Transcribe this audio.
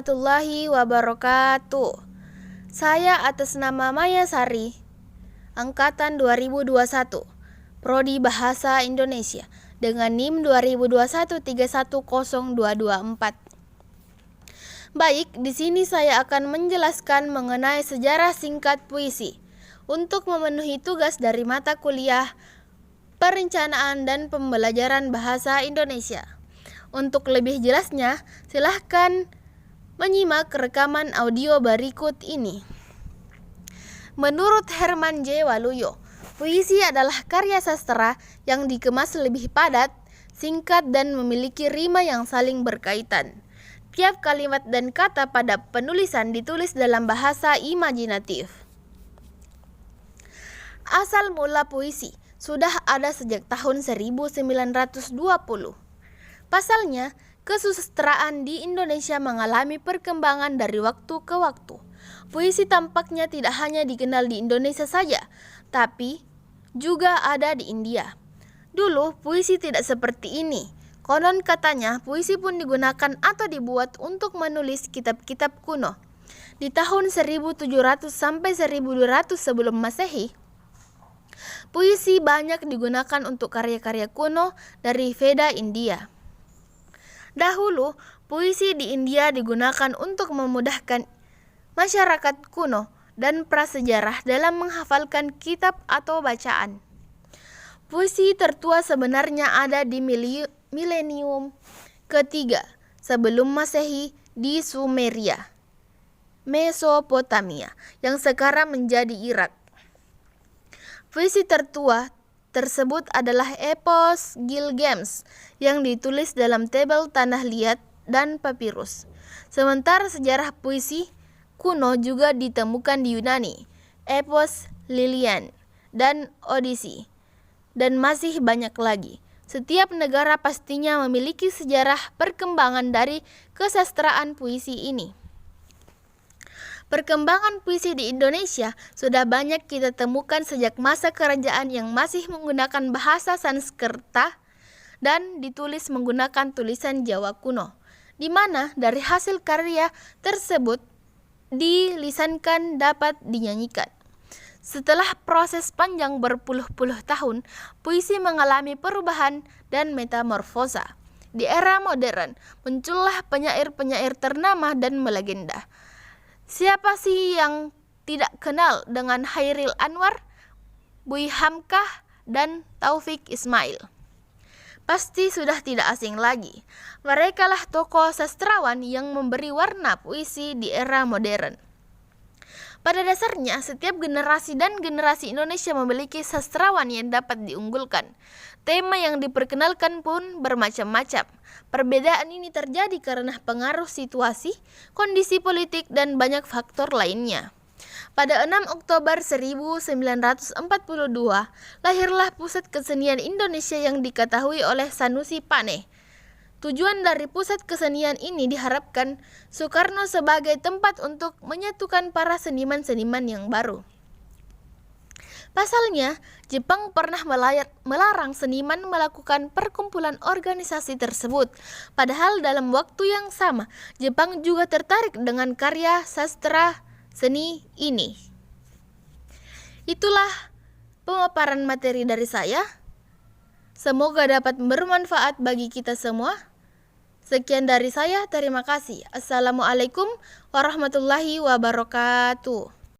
warahmatullahi wabarakatuh. Saya atas nama Maya Sari, Angkatan 2021, Prodi Bahasa Indonesia, dengan NIM 2021310224. Baik, di sini saya akan menjelaskan mengenai sejarah singkat puisi untuk memenuhi tugas dari mata kuliah Perencanaan dan Pembelajaran Bahasa Indonesia. Untuk lebih jelasnya, silahkan menyimak rekaman audio berikut ini. Menurut Herman J. Waluyo, puisi adalah karya sastra yang dikemas lebih padat, singkat, dan memiliki rima yang saling berkaitan. Tiap kalimat dan kata pada penulisan ditulis dalam bahasa imajinatif. Asal mula puisi sudah ada sejak tahun 1920. Pasalnya, kesusastraan di Indonesia mengalami perkembangan dari waktu ke waktu. Puisi tampaknya tidak hanya dikenal di Indonesia saja, tapi juga ada di India. Dulu, puisi tidak seperti ini. Konon katanya, puisi pun digunakan atau dibuat untuk menulis kitab-kitab kuno. Di tahun 1700 sampai 1200 sebelum Masehi, puisi banyak digunakan untuk karya-karya kuno dari Veda India. Dahulu, puisi di India digunakan untuk memudahkan masyarakat kuno dan prasejarah dalam menghafalkan kitab atau bacaan. Puisi tertua sebenarnya ada di milenium ketiga sebelum Masehi di Sumeria, Mesopotamia, yang sekarang menjadi Irak. Puisi tertua tersebut adalah epos Gilgamesh yang ditulis dalam tabel tanah liat dan papirus. Sementara sejarah puisi kuno juga ditemukan di Yunani, epos Lilian dan Odyssey, dan masih banyak lagi. Setiap negara pastinya memiliki sejarah perkembangan dari kesastraan puisi ini. Perkembangan puisi di Indonesia sudah banyak kita temukan sejak masa kerajaan yang masih menggunakan bahasa Sanskerta dan ditulis menggunakan tulisan Jawa kuno, di mana dari hasil karya tersebut dilisankan dapat dinyanyikan. Setelah proses panjang berpuluh-puluh tahun, puisi mengalami perubahan dan metamorfosa. Di era modern, muncullah penyair-penyair ternama dan melegenda. Siapa sih yang tidak kenal dengan Chairil Anwar, Buy Hamkah, dan Taufik Ismail? Pasti sudah tidak asing lagi. Merekalah tokoh sastrawan yang memberi warna puisi di era modern. Pada dasarnya, setiap generasi dan generasi Indonesia memiliki sastrawan yang dapat diunggulkan. Tema yang diperkenalkan pun bermacam-macam. Perbedaan ini terjadi karena pengaruh situasi, kondisi politik, dan banyak faktor lainnya. Pada 6 Oktober 1942, lahirlah Pusat Kesenian Indonesia yang diketahui oleh Sanusi Paneh. Tujuan dari pusat kesenian ini diharapkan Soekarno sebagai tempat untuk menyatukan para seniman-seniman yang baru. Pasalnya, Jepang pernah melarang seniman melakukan perkumpulan organisasi tersebut. Padahal dalam waktu yang sama, Jepang juga tertarik dengan karya sastra seni ini. Itulah pemaparan materi dari saya. Semoga dapat bermanfaat bagi kita semua. Sekian dari saya, terima kasih. Assalamualaikum warahmatullahi wabarakatuh.